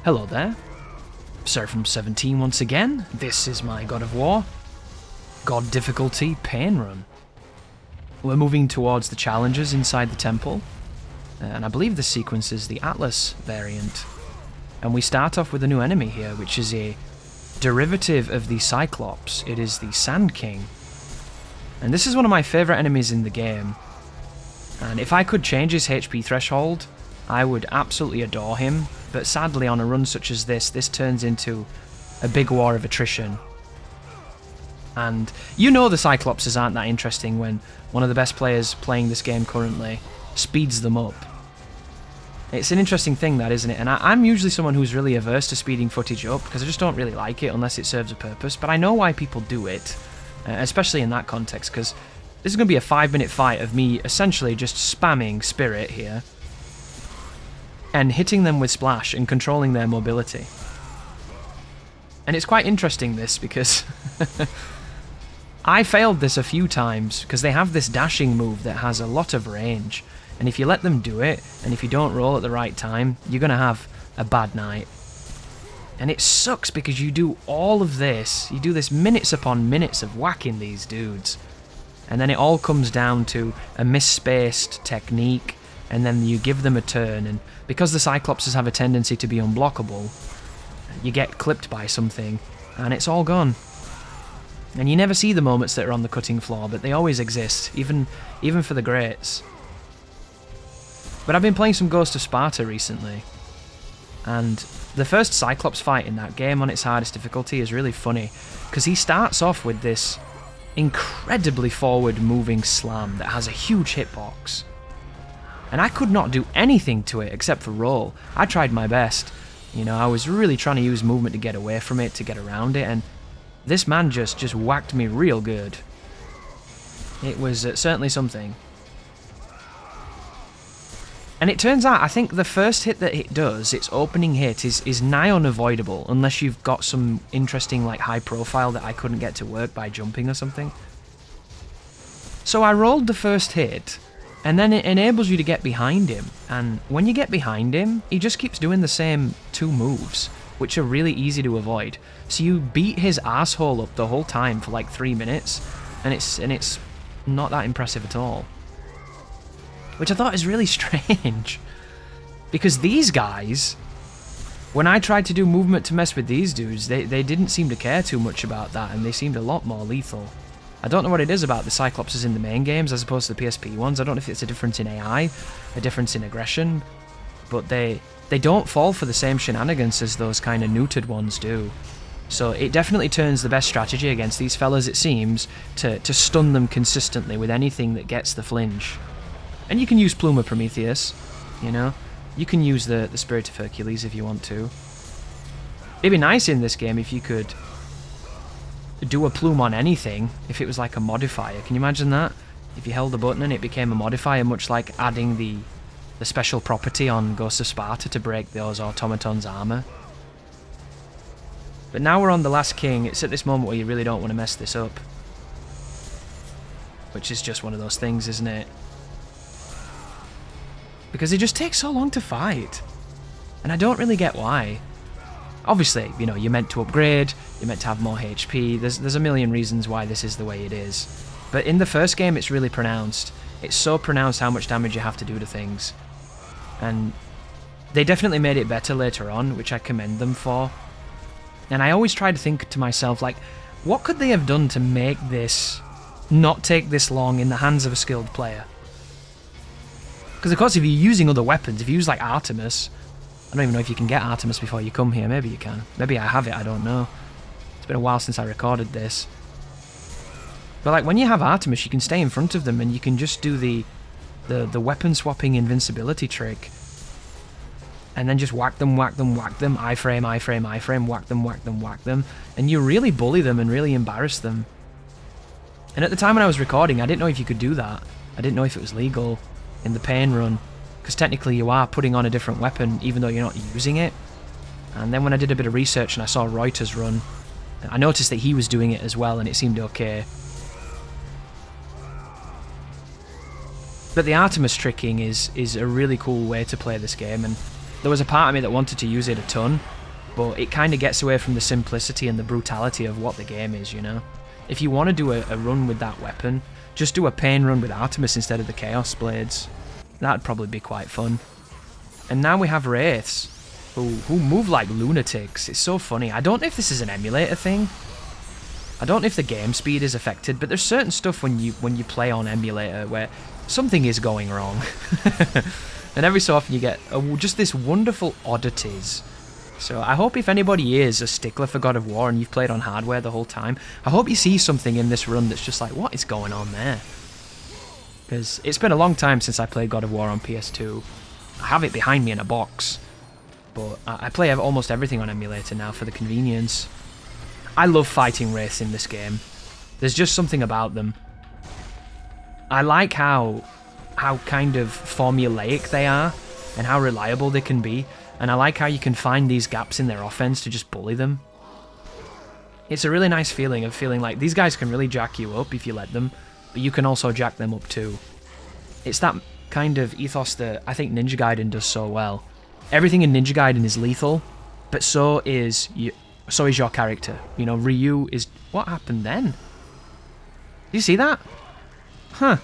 Hello there. Seraphim17 once again. This is my God of War. God difficulty pain run. We're moving towards the challenges inside the temple. And I believe this sequence is the Atlas variant. And we start off with a new enemy here, which is a derivative of the Cyclops. It is the Sand King. And this is one of my favourite enemies in the game. And if I could change his HP threshold, I would absolutely adore him. But sadly, on a run such as this turns into a big war of attrition. And you know the Cyclopses aren't that interesting when one of the best players playing this game currently speeds them up. It's an interesting thing, that, isn't it? And I'm usually someone who's really averse to speeding footage up because I just don't really like it unless it serves a purpose. But I know why people do it, especially in that context, because this is going to be a 5-minute fight of me essentially just spamming Spirit here and hitting them with Splash and controlling their mobility. And it's quite interesting, this, because I failed this a few times because they have this dashing move that has a lot of range. And if you let them do it, and if you don't roll at the right time, you're going to have a bad night. And it sucks because you do all of this, you do this minutes upon minutes of whacking these dudes. And then it all comes down to a misspaced technique, and then you give them a turn, and because the Cyclopses have a tendency to be unblockable, you get clipped by something, and it's all gone. And you never see the moments that are on the cutting floor, but they always exist, even for the greats. But I've been playing some Ghost of Sparta recently, and the first Cyclops fight in that game on its hardest difficulty is really funny, because he starts off with this incredibly forward-moving slam that has a huge hitbox. And I could not do anything to it except for roll. I tried my best. You know, I was really trying to use movement to get away from it, to get around it, and this man just whacked me real good. It was certainly something. And it turns out, I think the first hit that it does, its opening hit, is nigh unavoidable, unless you've got some interesting, like, high profile that I couldn't get to work by jumping or something. So I rolled the first hit, and then it enables you to get behind him, and when you get behind him, he just keeps doing the same two moves, which are really easy to avoid. So you beat his asshole up the whole time for like 3 minutes, and it's not that impressive at all. Which I thought is really strange, because these guys, when I tried to do movement to mess with these dudes, they didn't seem to care too much about that, and they seemed a lot more lethal. I don't know what it is about the Cyclopses in the main games as opposed to the PSP ones. I don't know if it's a difference in AI, a difference in aggression, but they don't fall for the same shenanigans as those kind of neutered ones do. So it definitely turns the best strategy against these fellas, it seems, to stun them consistently with anything that gets the flinch. And you can use Plume of Prometheus, you know? You can use the Spirit of Hercules if you want to. It'd be nice in this game if you could do a plume on anything, if it was like a modifier. Can you imagine that? If you held the button and it became a modifier, much like adding the special property on Ghost of Sparta to break those automatons' armor. But now we're on the last king. It's at this moment where you really don't want to mess this up. Which is just one of those things, isn't it? Because it just takes so long to fight. And I don't really get why. Obviously, you know, you're meant to upgrade, you're meant to have more HP, there's a million reasons why this is the way it is. But in the first game, it's really pronounced. It's so pronounced how much damage you have to do to things. And they definitely made it better later on, which I commend them for. And I always try to think to myself, like, what could they have done to make this not take this long in the hands of a skilled player? Because, of course, if you're using other weapons, if you use, like, Artemis, I don't even know if you can get Artemis before you come here. Maybe you can. Maybe I have it, I don't know. It's been a while since I recorded this. But, like, when you have Artemis, you can stay in front of them and you can just do the weapon-swapping invincibility trick. And then just whack them, iframe, whack them. And you really bully them and really embarrass them. And at the time when I was recording, I didn't know if you could do that. I didn't know if it was legal in the pain run. Because technically you are putting on a different weapon even though you're not using it. And then when I did a bit of research and I saw Reuter's run, I noticed that he was doing it as well and it seemed okay. But the Artemis tricking is a really cool way to play this game, and There was a part of me that wanted to use it a ton, but it kind of gets away from the simplicity and the brutality of what the game is, you know? If you want to do a run with that weapon, just do a pain run with Artemis instead of the Chaos Blades. That'd probably be quite fun. And now we have Wraiths, who move like lunatics. It's so funny. I don't know if this is an emulator thing. I don't know if the game speed is affected, but there's certain stuff when you play on emulator where something is going wrong. And every so often you get just this wonderful oddities. So I hope if anybody is a stickler for God of War and you've played on hardware the whole time, I hope you see something in this run that's just like, what is going on there? Because it's been a long time since I played God of War on PS2. I have it behind me in a box. But I play almost everything on emulator now for the convenience. I love fighting Wraiths in this game. There's just something about them. I like how kind of formulaic they are and how reliable they can be. And I like how you can find these gaps in their offense to just bully them. It's a really nice feeling of feeling like these guys can really jack you up if you let them, but you can also jack them up too. It's that kind of ethos that I think Ninja Gaiden does so well. Everything in Ninja Gaiden is lethal, but so is your character. You know, Ryu is... What happened then? Did you see that? Huh.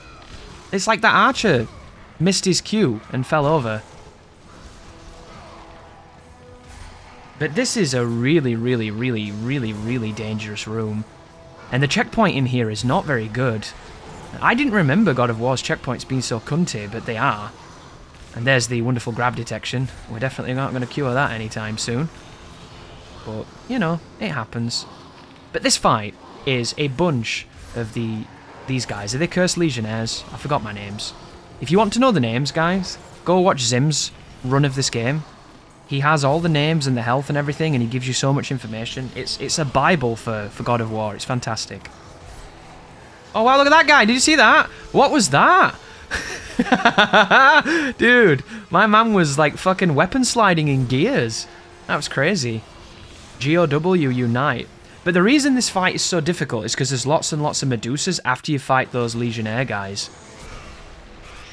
It's like that archer missed his cue and fell over. But this is a really, really, really, really, really dangerous room. And the checkpoint in here is not very good. I didn't remember God of War's checkpoints being so cunty, but they are. And there's the wonderful grab detection. We're definitely not going to cure that anytime soon. But, you know, it happens. But this fight is a bunch of these guys. Are they Cursed Legionnaires? I forgot my names. If you want to know the names, guys, go watch Zim's run of this game. He has all the names and the health and everything, and he gives you so much information. It's a bible for God of War. It's fantastic. Oh, wow, look at that guy. Did you see that? What was that? Dude, my man was like fucking weapon sliding in gears. That was crazy. GOW unite. But the reason this fight is so difficult is because there's lots and lots of Medusas after you fight those Legionnaire guys.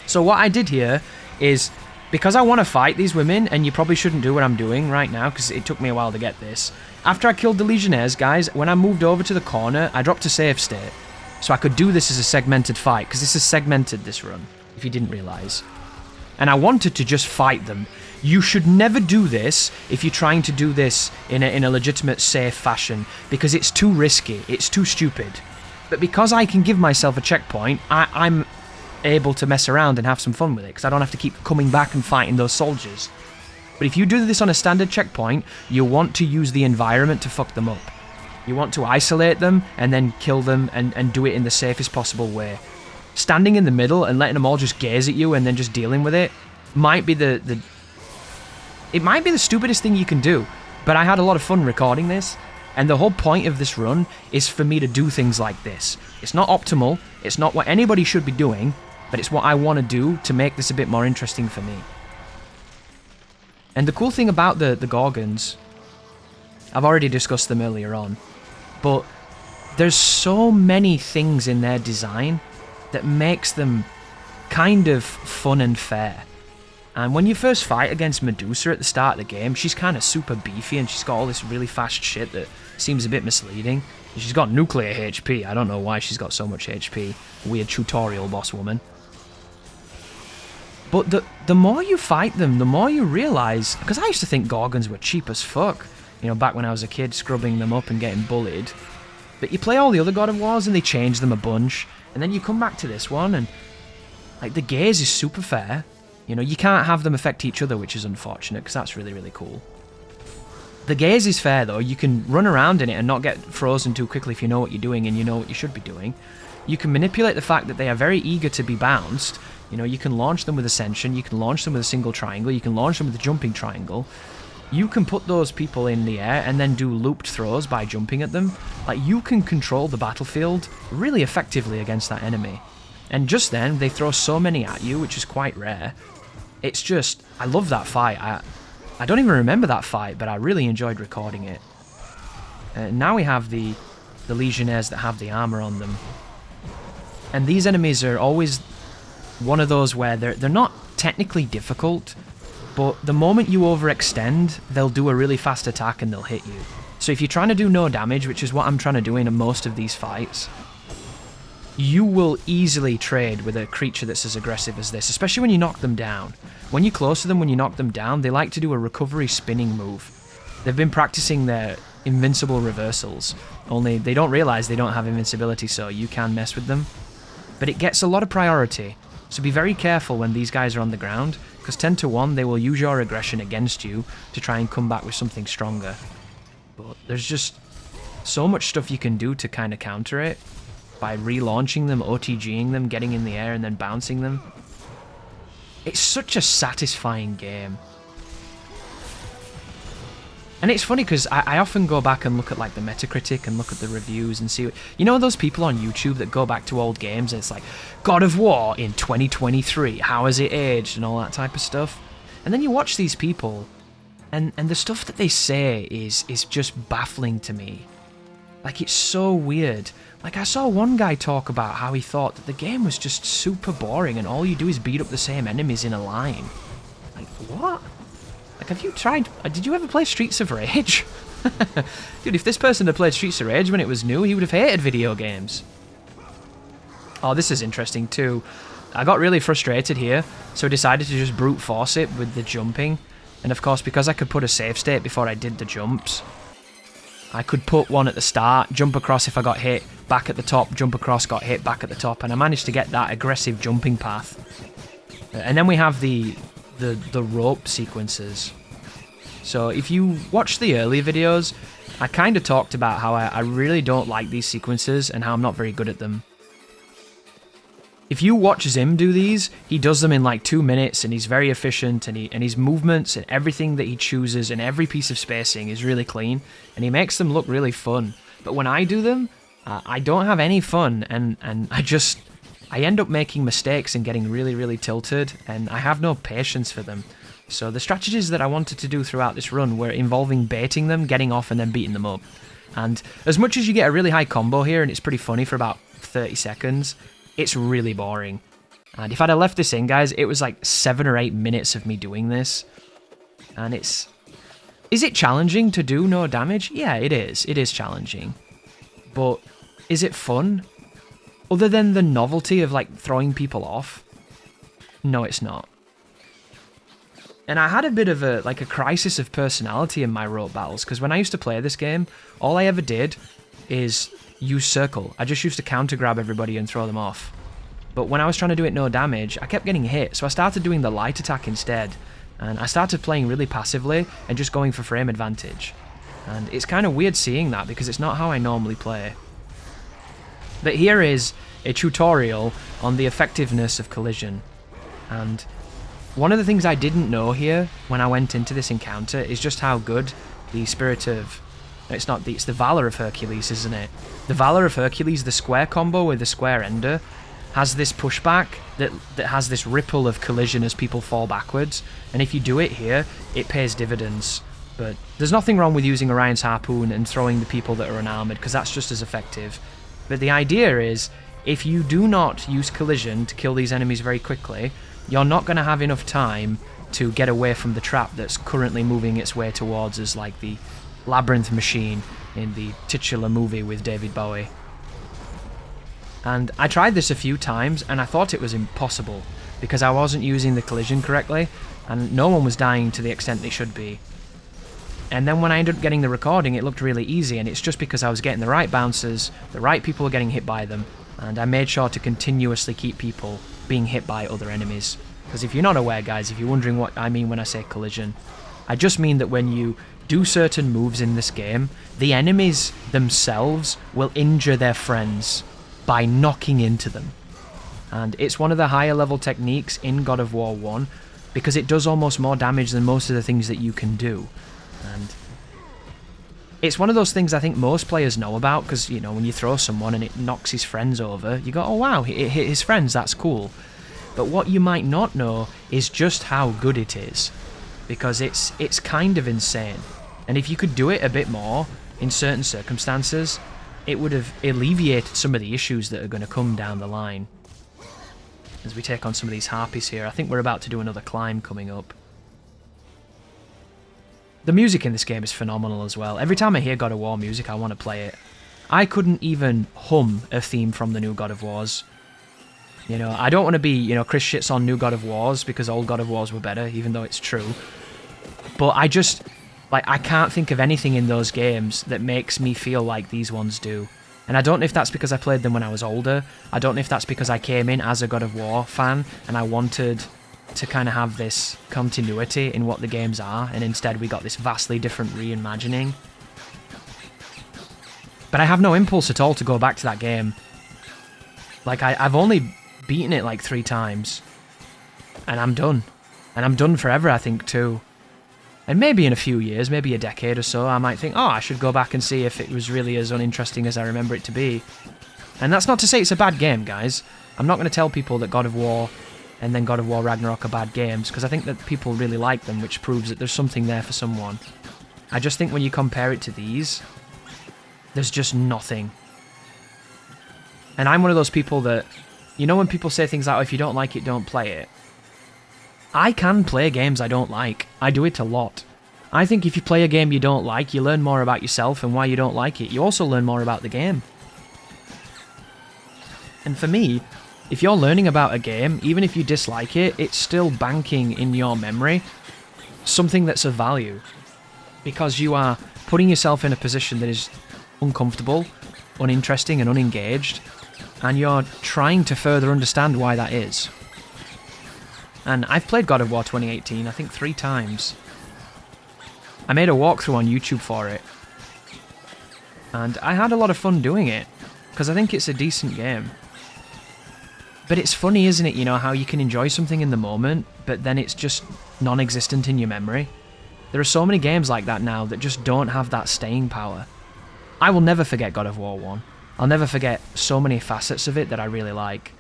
So what I did here is, because I want to fight these women, and you probably shouldn't do what I'm doing right now because it took me a while to get this. After I killed the Legionnaires guys, when I moved over to the corner, I dropped a save state. So I could do this as a segmented fight, because this is segmented, this run, if you didn't realise. And I wanted to just fight them. You should never do this if you're trying to do this in a legitimate, safe fashion, because it's too risky, it's too stupid. But because I can give myself a checkpoint, I'm able to mess around and have some fun with it, because I don't have to keep coming back and fighting those soldiers. But if you do this on a standard checkpoint, you want to use the environment to fuck them up. You want to isolate them and then kill them and do it in the safest possible way. Standing in the middle and letting them all just gaze at you and then just dealing with it might be it might be the stupidest thing you can do, but I had a lot of fun recording this, and the whole point of this run is for me to do things like this. It's not optimal, it's not what anybody should be doing, but it's what I want to do to make this a bit more interesting for me. And the cool thing about the Gorgons, I've already discussed them earlier on, but there's so many things in their design that makes them kind of fun and fair. And when you first fight against Medusa at the start of the game, she's kind of super beefy and she's got all this really fast shit that seems a bit misleading. She's got nuclear HP. I don't know why she's got so much HP. Weird tutorial boss woman. But the more you fight them, the more you realise... Because I used to think Gorgons were cheap as fuck. You know, back when I was a kid, scrubbing them up and getting bullied. But you play all the other God of Wars and they change them a bunch. And then you come back to this one and... Like, the gaze is super fair. You know, you can't have them affect each other, which is unfortunate, because that's really, really cool. The gaze is fair, though. You can run around in it and not get frozen too quickly if you know what you're doing and you know what you should be doing. You can manipulate the fact that they are very eager to be bounced. You know, you can launch them with Ascension, you can launch them with a single triangle, you can launch them with a jumping triangle. You can put those people in the air and then do looped throws by jumping at them. Like, you can control the battlefield really effectively against that enemy. And just then, they throw so many at you, which is quite rare. It's just, I love that fight. I don't even remember that fight, but I really enjoyed recording it. Now we have the Legionnaires that have the armor on them. And these enemies are always one of those where they're not technically difficult, but the moment you overextend, they'll do a really fast attack and they'll hit you. So if you're trying to do no damage, which is what I'm trying to do in most of these fights, you will easily trade with a creature that's as aggressive as this, especially when you knock them down. When you're close to them, when you knock them down, they like to do a recovery spinning move. They've been practicing their invincible reversals, only they don't realize they don't have invincibility, so you can mess with them. But it gets a lot of priority, so be very careful when these guys are on the ground, because 10 to 1 they will use your aggression against you to try and come back with something stronger. But there's just so much stuff you can do to kind of counter it, by relaunching them, OTGing them, getting in the air and then bouncing them. It's such a satisfying game. And it's funny because I often go back and look at like the Metacritic and look at the reviews and see what, you know, those people on YouTube that go back to old games and it's like, God of War in 2023, how has it aged and all that type of stuff. And then you watch these people and the stuff that they say is just baffling to me. Like, it's so weird. Like, I saw one guy talk about how he thought that the game was just super boring and all you do is beat up the same enemies in a line. Like, what? Like, have you tried... Did you ever play Streets of Rage? Dude, if this person had played Streets of Rage when it was new, he would have hated video games. Oh, this is interesting too. I got really frustrated here, so I decided to just brute force it with the jumping. And of course, because I could put a save state before I did the jumps, I could put one at the start, jump across if I got hit, back at the top, jump across, got hit, back at the top, and I managed to get that aggressive jumping path. And then we have the rope sequences. So if you watch the earlier videos, I kind of talked about how I really don't like these sequences and how I'm not very good at them. If you watch Zim do these, he does them in like 2 minutes and he's very efficient and his movements and everything that he chooses and every piece of spacing is really clean and he makes them look really fun. But when I do them, I don't have any fun and I end up making mistakes and getting really, really tilted and I have no patience for them. So the strategies that I wanted to do throughout this run were involving baiting them, getting off and then beating them up. And as much as you get a really high combo here and it's pretty funny for about 30 seconds, it's really boring. And if I'd have left this in, guys, it was like 7 or 8 minutes of me doing this. And is it challenging to do no damage? Yeah, it is. It is challenging. But is it fun? Other than the novelty of like throwing people off? No, it's not. And I had a bit of a crisis of personality in my rope battles, because when I used to play this game, all I ever did is use circle. I just used to counter grab everybody and throw them off. But when I was trying to do it no damage, I kept getting hit, so I started doing the light attack instead. And I started playing really passively and just going for frame advantage. And it's kind of weird seeing that because it's not how I normally play. But here is a tutorial on the effectiveness of collision. And one of the things I didn't know here when I went into this encounter is just how good the spirit of... It's the Valor of Hercules, isn't it? The Valor of Hercules, the square combo with the square ender, has this pushback that has this ripple of collision as people fall backwards. And if you do it here, it pays dividends. But there's nothing wrong with using Orion's Harpoon and throwing the people that are unarmored, because that's just as effective. But the idea is, if you do not use collision to kill these enemies very quickly, you're not going to have enough time to get away from the trap that's currently moving its way towards us, like the Labyrinth machine in the titular movie with David Bowie. And I tried this a few times and I thought it was impossible because I wasn't using the collision correctly and no one was dying to the extent they should be. And then when I ended up getting the recording, it looked really easy, and it's just because I was getting the right bounces, the right people were getting hit by them, and I made sure to continuously keep people being hit by other enemies. Because if you're not aware, guys, if you're wondering what I mean when I say collision, I just mean that when you do certain moves in this game, the enemies themselves will injure their friends by knocking into them. And it's one of the higher level techniques in God of War 1 because it does almost more damage than most of the things that you can do. And it's one of those things I think most players know about because, you know, when you throw someone and it knocks his friends over, you go, oh wow, it hit his friends, that's cool. But what you might not know is just how good it is, because it's kind of insane. And if you could do it a bit more in certain circumstances, it would have alleviated some of the issues that are going to come down the line. As we take on some of these harpies here, I think we're about to do another climb coming up. The music in this game is phenomenal as well. Every time I hear God of War music, I want to play it. I couldn't even hum a theme from the new God of Wars. You know, I don't want to be, you know, Chris shits on new God of Wars because old God of Wars were better, even though it's true. But I just, like, I can't think of anything in those games that makes me feel like these ones do. And I don't know if that's because I played them when I was older. I don't know if that's because I came in as a God of War fan and I wanted to kind of have this continuity in what the games are, and instead we got this vastly different reimagining. But I have no impulse at all to go back to that game. Like, I've only beaten it like 3 times. And I'm done. And I'm done forever, I think, too. And maybe in a few years, maybe a decade or so, I might think, oh, I should go back and see if it was really as uninteresting as I remember it to be. And that's not to say it's a bad game, guys. I'm not going to tell people that God of War and then God of War Ragnarok are bad games, because I think that people really like them, which proves that there's something there for someone. I just think when you compare it to these, there's just nothing. And I'm one of those people that, you know when people say things like, oh, if you don't like it, don't play it? I can play games I don't like. I do it a lot. I think if you play a game you don't like, you learn more about yourself and why you don't like it. You also learn more about the game. And for me, if you're learning about a game, even if you dislike it, it's still banking in your memory something that's of value. Because you are putting yourself in a position that is uncomfortable, uninteresting and unengaged, and you're trying to further understand why that is. And I've played God of War 2018, I think 3 times. I made a walkthrough on YouTube for it. And I had a lot of fun doing it, because I think it's a decent game. But it's funny, isn't it, you know, how you can enjoy something in the moment, but then it's just non-existent in your memory. There are so many games like that now that just don't have that staying power. I will never forget God of War 1. I'll never forget so many facets of it that I really like.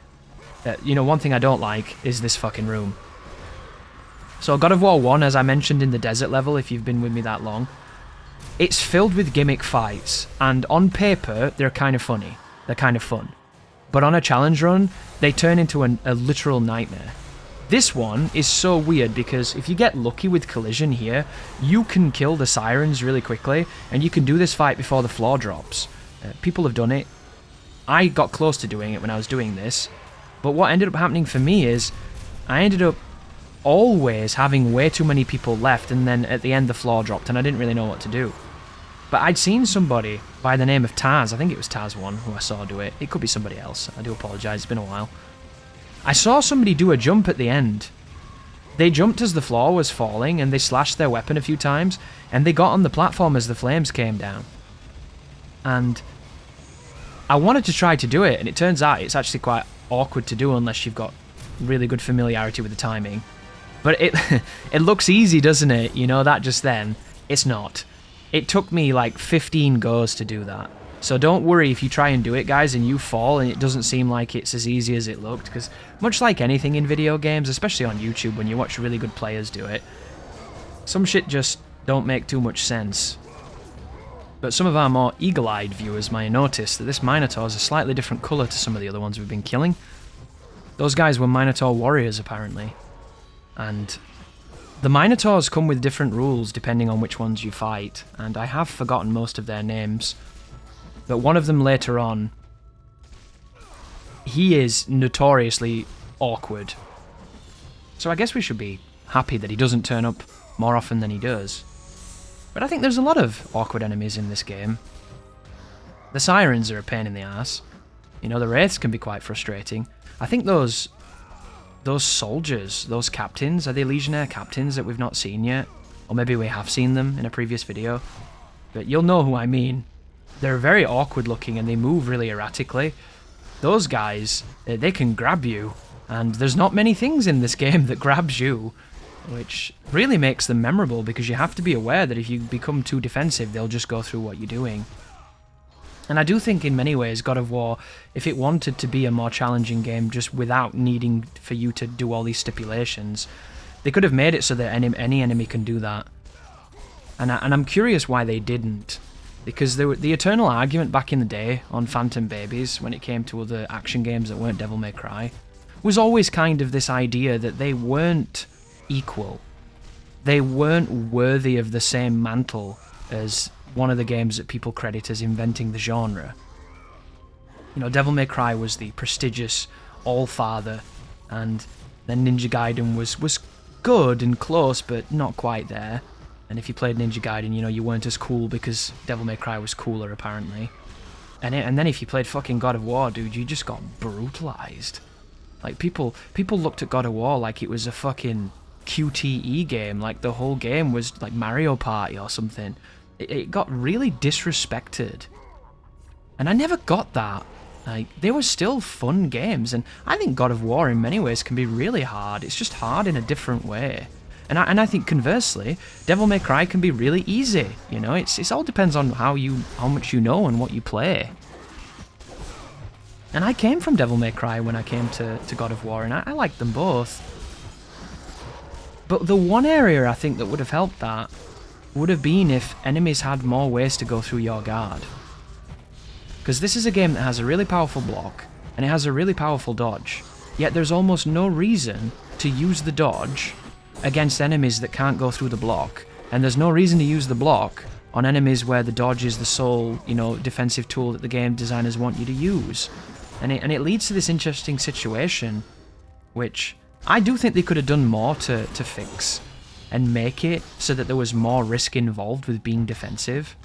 You know, one thing I don't like is this fucking room. So God of War 1, as I mentioned in the desert level, if you've been with me that long, it's filled with gimmick fights, and on paper, they're kind of funny. They're kind of fun. But on a challenge run, they turn into a literal nightmare. This one is so weird because if you get lucky with collision here, you can kill the sirens really quickly, and you can do this fight before the floor drops. People have done it. I got close to doing it when I was doing this, but what ended up happening for me is I ended up always having way too many people left, and then at the end the floor dropped and I didn't really know what to do. But I'd seen somebody by the name of Taz, I think it was Taz1 who I saw do it. It could be somebody else, I do apologise, it's been a while. I saw somebody do a jump at the end. They jumped as the floor was falling and they slashed their weapon a few times, and they got on the platform as the flames came down. And I wanted to try to do it, and it turns out it's actually quite awkward to do unless you've got really good familiarity with the timing. But it looks easy, doesn't it? You know, that just then. It's not. It took me like 15 goes to do that. So don't worry if you try and do it, guys, and you fall and it doesn't seem like it's as easy as it looked, because much like anything in video games, especially on YouTube when you watch really good players do it, some shit just don't make too much sense. But some of our more eagle-eyed viewers might notice that this Minotaur is a slightly different colour to some of the other ones we've been killing. Those guys were Minotaur warriors, apparently. And the Minotaurs come with different rules depending on which ones you fight, and I have forgotten most of their names. But one of them later on, he is notoriously awkward. So I guess we should be happy that he doesn't turn up more often than he does. But I think there's a lot of awkward enemies in this game. The sirens are a pain in the ass. You know, the wraiths can be quite frustrating. I think those soldiers, those captains, are they Legionnaire captains that we've not seen yet? Or maybe we have seen them in a previous video. But you'll know who I mean. They're very awkward looking and they move really erratically. Those guys, they can grab you. And there's not many things in this game that grabs you, which really makes them memorable because you have to be aware that if you become too defensive, they'll just go through what you're doing. And I do think in many ways God of War, if it wanted to be a more challenging game just without needing for you to do all these stipulations, they could have made it so that any enemy can do that. And I'm curious why they didn't. Because the eternal argument back in the day on Phantom Babies, when it came to other action games that weren't Devil May Cry, was always kind of this idea that they weren't equal. they weren't worthy of the same mantle as one of the games that people credit as inventing the genre. You know, Devil May Cry was the prestigious All-Father, and then Ninja Gaiden was good and close, but not quite there. And if you played Ninja Gaiden, you know, you weren't as cool because Devil May Cry was cooler, apparently. And then if you played fucking God of War, dude, you just got brutalized. Like, people looked at God of War like it was a fucking QTE game, like the whole game was like Mario Party or something. It got really disrespected. And I never got that. Like, they were still fun games, and I think God of War in many ways can be really hard. It's just hard in a different way. And I think conversely, Devil May Cry can be really easy. You know, it all depends on how much you know and what you play. And I came from Devil May Cry when I came to God of War, and I liked them both. But the one area I think that would have helped that would have been if enemies had more ways to go through your guard. Because this is a game that has a really powerful block, and it has a really powerful dodge, yet there's almost no reason to use the dodge against enemies that can't go through the block, and there's no reason to use the block on enemies where the dodge is the sole, you know, defensive tool that the game designers want you to use. And it leads to this interesting situation, which I do think they could have done more to fix, and make it so that there was more risk involved with being defensive.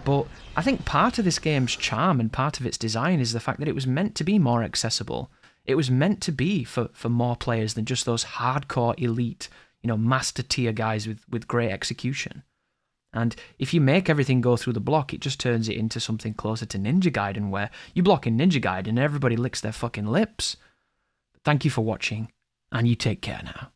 But I think part of this game's charm and part of its design is the fact that it was meant to be more accessible. It was meant to be for more players than just those hardcore elite, you know, master tier guys with great execution. And if you make everything go through the block, it just turns it into something closer to Ninja Gaiden, where you block in Ninja Gaiden and everybody licks their fucking lips. Thank you for watching, and you take care now.